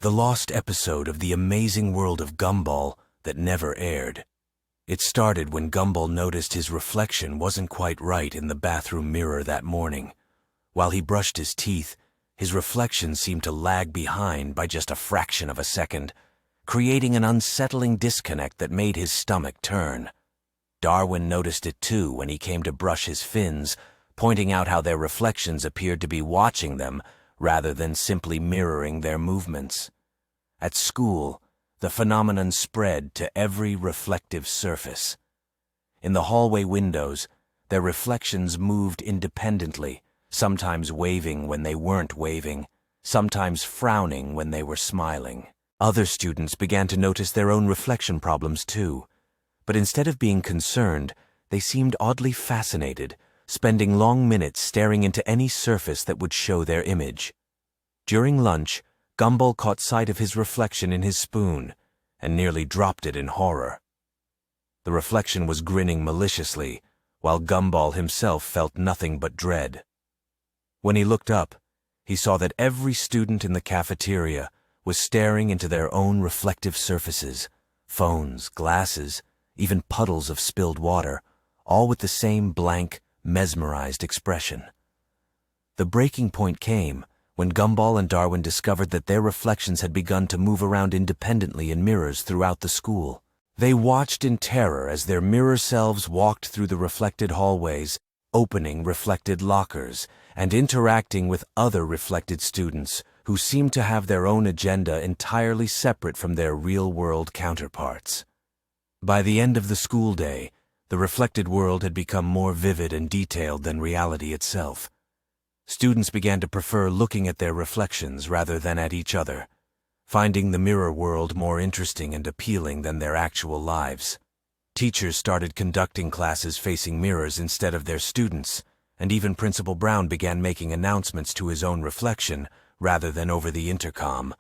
the lost episode of the amazing world of Gumball that never aired. It started when Gumball noticed his reflection wasn't quite right in the bathroom mirror that morning. While he brushed his teeth, his reflection seemed to lag behind by just a fraction of a second, creating an unsettling disconnect that made his stomach turn. Darwin noticed it too when he came to brush his fins, pointing out how their reflections appeared to be watching them rather than simply mirroring their movements. At school, the phenomenon spread to every reflective surface. In the hallway windows, their reflections moved independently, sometimes waving when they weren't waving, sometimes frowning when they were smiling. Other students began to notice their own reflection problems too, but instead of being concerned, they seemed oddly fascinated, spending long minutes staring into any surface that would show their image. During lunch, Gumball caught sight of his reflection in his spoon and nearly dropped it in horror. The reflection was grinning maliciously, while Gumball himself felt nothing but dread. When he looked up, he saw that every student in the cafeteria was staring into their own reflective surfaces, phones, glasses, even puddles of spilled water, all with the same blank, mesmerized expression. The breaking point came when Gumball and Darwin discovered that their reflections had begun to move around independently in mirrors throughout the school. They watched in terror as their mirror selves walked through the reflected hallways, opening reflected lockers, and interacting with other reflected students who seemed to have their own agenda entirely separate from their real-world counterparts. By the end of the school day, the reflected world had become more vivid and detailed than reality itself. Students began to prefer looking at their reflections rather than at each other, finding the mirror world more interesting and appealing than their actual lives. Teachers started conducting classes facing mirrors instead of their students, and even Principal Brown began making announcements to his own reflection rather than over the intercom.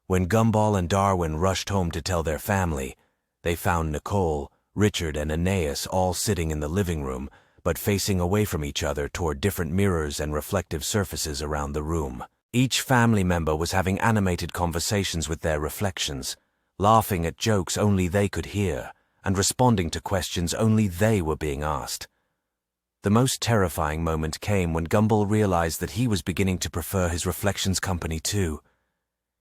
When Gumball and Darwin rushed home to tell their family, they found Nicole, Richard, and Aeneas all sitting in the living room, but facing away from each other toward different mirrors and reflective surfaces around the room. Each family member was having animated conversations with their reflections, laughing at jokes only they could hear, and responding to questions only they were being asked. The most terrifying moment came when Gumball realized that he was beginning to prefer his reflection's company too.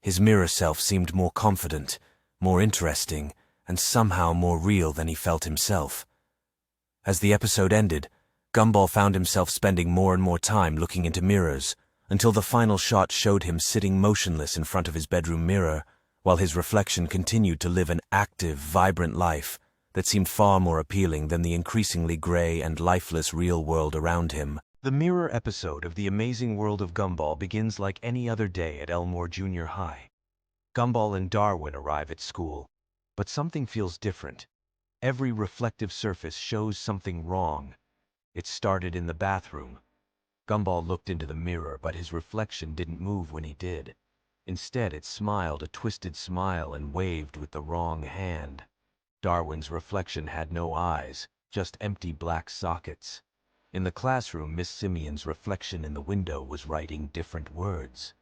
His mirror self seemed more confident, more interesting, and somehow more real than he felt himself. As the episode ended, Gumball found himself spending more and more time looking into mirrors, until the final shot showed him sitting motionless in front of his bedroom mirror, while his reflection continued to live an active, vibrant life that seemed far more appealing than the increasingly gray and lifeless real world around him. The mirror episode of The Amazing World of Gumball begins like any other day at Elmore Junior High. Gumball and Darwin arrive at school, but something feels different. Every reflective surface shows something wrong. It started in the bathroom. Gumball looked into the mirror, but his reflection didn't move when he did. Instead, it smiled a twisted smile and waved with the wrong hand. Darwin's reflection had no eyes, just empty black sockets. In the classroom, Miss Simeon's reflection in the window was writing different words.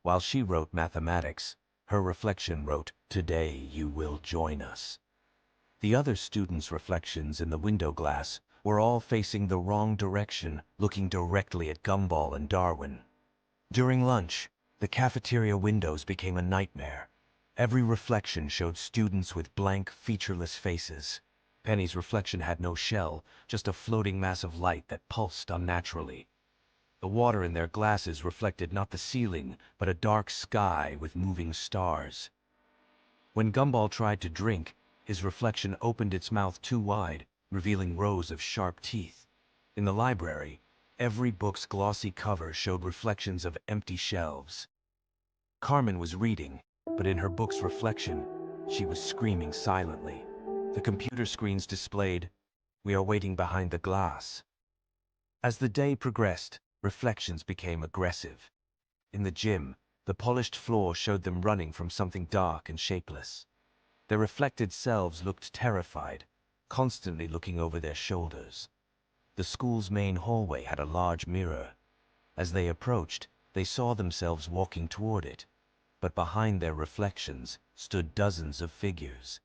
While she wrote mathematics, her reflection wrote, "Today you will join us." The other students' reflections in the window glass were all facing the wrong direction, looking directly at Gumball and Darwin. During lunch, the cafeteria windows became a nightmare. Every reflection showed students with blank, featureless faces. Penny's reflection had no shell, just a floating mass of light that pulsed unnaturally. The water in their glasses reflected not the ceiling, but a dark sky with moving stars. When Gumball tried to drink, his reflection opened its mouth too wide, revealing rows of sharp teeth. In the library, every book's glossy cover showed reflections of empty shelves. Carmen was reading, but in her book's reflection, she was screaming silently. The computer screens displayed, "We are waiting behind the glass." As the day progressed, reflections became aggressive. In the gym, the polished floor showed them running from something dark and shapeless. Their reflected selves looked terrified, constantly looking over their shoulders. The school's main hallway had a large mirror. As they approached, they saw themselves walking toward it. but behind their reflections stood dozens of figures.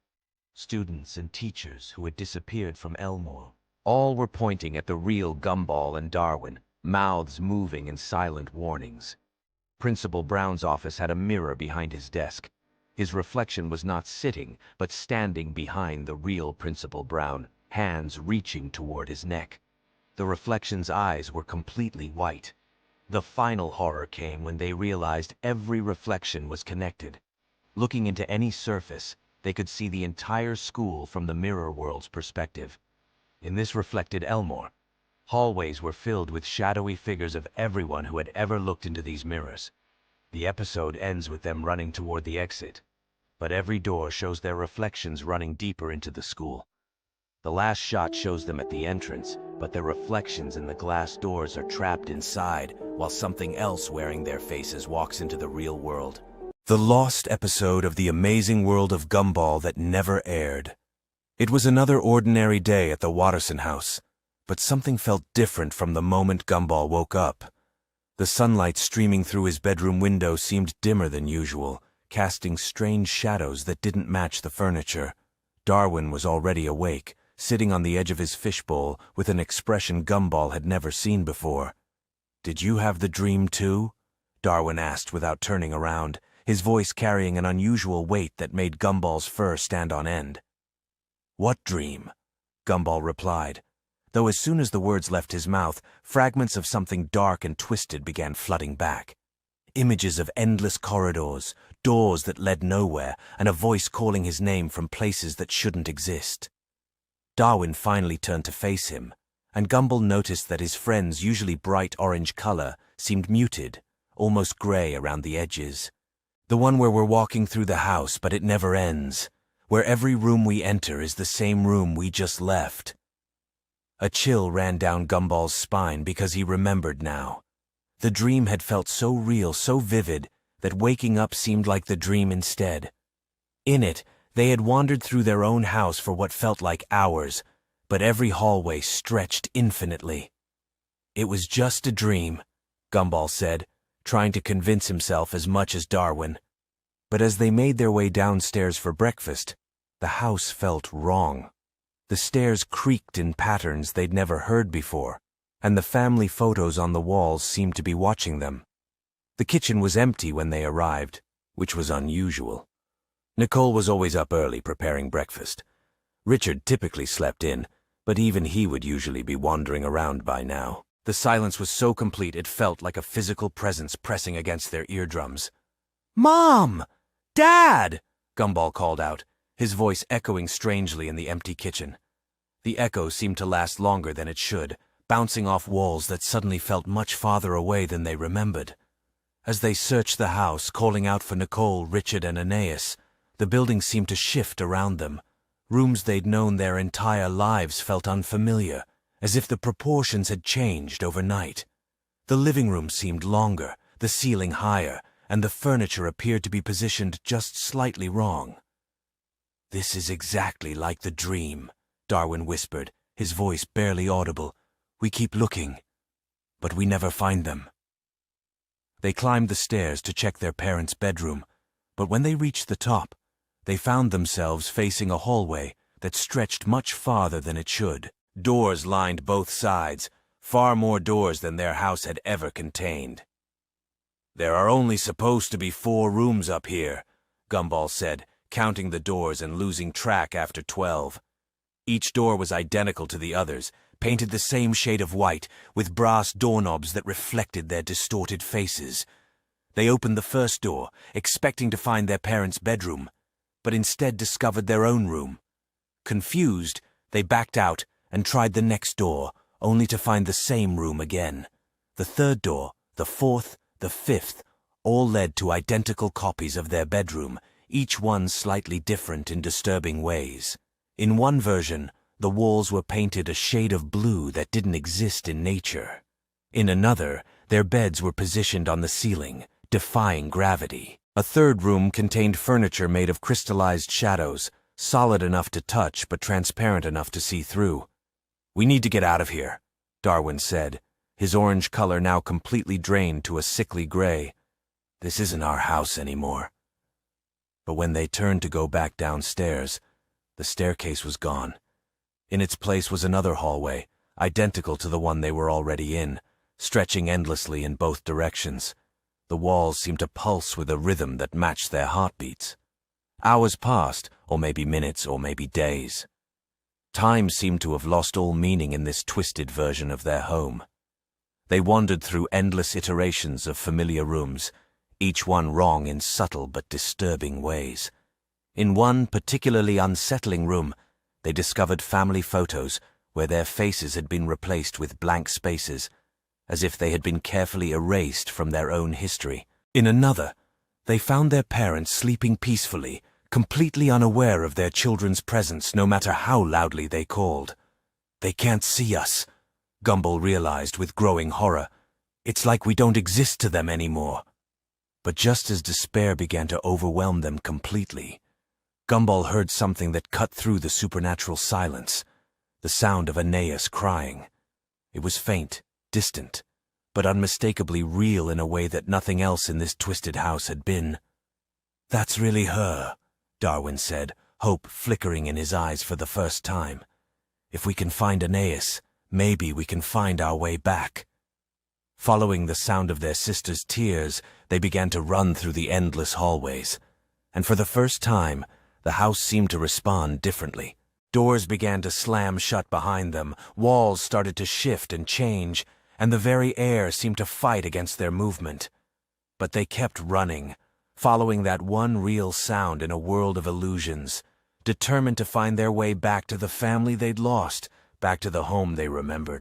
Students and teachers who had disappeared from Elmore. All were pointing at the real Gumball and Darwin, mouths moving in silent warnings. Principal Brown's office had a mirror behind his desk. His reflection was not sitting, but standing behind the real Principal Brown, hands reaching toward his neck. The reflection's eyes were completely white. The final horror came when they realized every reflection was connected. Looking into any surface, they could see the entire school from the mirror world's perspective. In this reflected Elmore, hallways were filled with shadowy figures of everyone who had ever looked into these mirrors. The episode ends with them running toward the exit, but every door shows their reflections running deeper into the school. The last shot shows them at the entrance, but their reflections in the glass doors are trapped inside, while something else wearing their faces walks into the real world. The lost episode of The Amazing World of Gumball that never aired. It was another ordinary day at the Watterson house, but something felt different from the moment Gumball woke up. The sunlight streaming through his bedroom window seemed dimmer than usual, casting strange shadows that didn't match the furniture. Darwin was already awake, sitting on the edge of his fishbowl with an expression Gumball had never seen before. "Did you have the dream too?" Darwin asked without turning around, his voice carrying an unusual weight that made Gumball's fur stand on end. "What dream?" Gumball replied, though as soon as the words left his mouth, fragments of something dark and twisted began flooding back. Images of endless corridors, doors that led nowhere, and a voice calling his name from places that shouldn't exist. Darwin finally turned to face him, and Gumball noticed that his friend's usually bright orange color seemed muted, almost gray around the edges. "The one where we're walking through the house, but it never ends. Where every room we enter is the same room we just left." A chill ran down Gumball's spine because he remembered now. The dream had felt so real, so vivid, that waking up seemed like the dream instead. In it, they had wandered through their own house for what felt like hours, but every hallway stretched infinitely. "It was just a dream," Gumball said, trying to convince himself as much as Darwin. But as they made their way downstairs for breakfast, the house felt wrong. The stairs creaked in patterns they'd never heard before, and the family photos on the walls seemed to be watching them. The kitchen was empty when they arrived, which was unusual. Nicole was always up early preparing breakfast. Richard typically slept in, but even he would usually be wandering around by now. The silence was so complete it felt like a physical presence pressing against their eardrums. "Mom! Dad!" Gumball called out, his voice echoing strangely in the empty kitchen. The echo seemed to last longer than it should, bouncing off walls that suddenly felt much farther away than they remembered. As they searched the house, calling out for Nicole, Richard, and Aeneas, the building seemed to shift around them. Rooms they'd known their entire lives felt unfamiliar, as if the proportions had changed overnight. The living room seemed longer, the ceiling higher, and the furniture appeared to be positioned just slightly wrong. "This is exactly like the dream," Darwin whispered, his voice barely audible. "We keep looking, but we never find them." They climbed the stairs to check their parents' bedroom, but when they reached the top, they found themselves facing a hallway that stretched much farther than it should. Doors lined both sides, far more doors than their house had ever contained. "There are only supposed to be 4 rooms up here," Gumball said, counting the doors and losing track after 12. Each door was identical to the others, painted the same shade of white, with brass doorknobs that reflected their distorted faces. They opened the first door, expecting to find their parents' bedroom, but instead discovered their own room. Confused, they backed out and tried the next door, only to find the same room again. The third door, the fourth, the fifth, all led to identical copies of their bedroom, each one slightly different in disturbing ways. In one version, the walls were painted a shade of blue that didn't exist in nature. In another, their beds were positioned on the ceiling, defying gravity. A third room contained furniture made of crystallized shadows, solid enough to touch but transparent enough to see through. "We need to get out of here," Darwin said, his orange color now completely drained to a sickly gray. This isn't our house anymore. But when they turned to go back downstairs, the staircase was gone. In its place was another hallway, identical to the one they were already in, stretching endlessly in both directions. The walls seemed to pulse with a rhythm that matched their heartbeats. Hours passed, or maybe minutes, or maybe days. Time seemed to have lost all meaning in this twisted version of their home. They wandered through endless iterations of familiar rooms, each one wrong in subtle but disturbing ways. In one particularly unsettling room, they discovered family photos where their faces had been replaced with blank spaces, as if they had been carefully erased from their own history. In another, they found their parents sleeping peacefully, completely unaware of their children's presence no matter how loudly they called. "They can't see us," Gumball realized with growing horror. "It's like we don't exist to them anymore." But just as despair began to overwhelm them completely, Gumball heard something that cut through the supernatural silence, the sound of Aeneas crying. It was faint, distant, but unmistakably real in a way that nothing else in this twisted house had been. "That's really her," Darwin said, hope flickering in his eyes for the first time. "If we can find Aeneas, maybe we can find our way back." Following the sound of their sister's tears, they began to run through the endless hallways. And for the first time, the house seemed to respond differently. Doors began to slam shut behind them, walls started to shift and change, and the very air seemed to fight against their movement. But they kept running, following that one real sound in a world of illusions, determined to find their way back to the family they'd lost, back to the home they remembered.